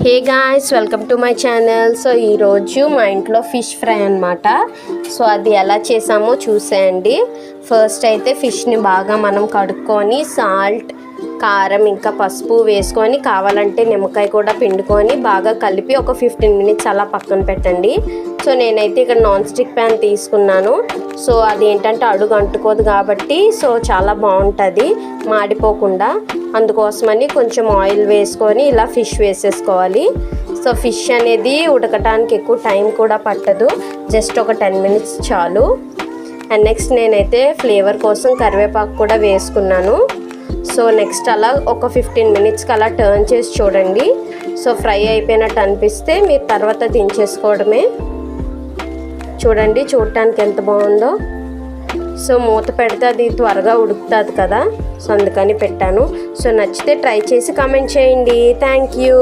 Hey guys, welcome to my channel. So ఈరోజు మా ఇంట్లో ఫిష్ ఫ్రై అనమాట. సో అది ఎలా చేసామో చూసేయండి. ఫస్ట్ అయితే ఫిష్ని బాగా మనం కడుక్కొని సాల్ట్, కారం ఇంకా పసుపు వేసుకొని, కావాలంటే నిమ్మకాయ కూడా పిండుకొని బాగా కలిపి ఒక 15 మినిట్స్ అలా పక్కన పెట్టండి. సో నేనైతే ఇక్కడ నాన్ స్టిక్ ప్యాన్ తీసుకున్నాను. సో అది ఏంటంటే అడుగు అంటుకోదు కాబట్టి సో చాలా బాగుంటుంది మాడిపోకుండా. అందుకోసమని కొంచెం ఆయిల్ వేసుకొని ఇలా ఫిష్ వేసేసుకోవాలి. సో ఫిష్ అనేది ఉడకటానికి ఎక్కువ టైం కూడా పట్టదు, జస్ట్ ఒక 10 మినిట్స్ చాలు. అండ్ నెక్స్ట్ నేనైతే ఫ్లేవర్ కోసం కరివేపాకు కూడా వేసుకున్నాను. సో నెక్స్ట్ అలా ఒక 15 మినిట్స్కి అలా టర్న్ చేసి చూడండి. సో ఫ్రై అయిపోయినట్టు అనిపిస్తే మీరు తర్వాత దించేసుకోవడమే. చూడండి చూడటానికి ఎంత బాగుందో. సో మూత పెడితే అది త్వరగా ఉడుకుతుంది కదా, సో అందుకని పెట్టాను. సో నచ్చితే ట్రై చేసి కామెంట్ చేయండి. Thank you.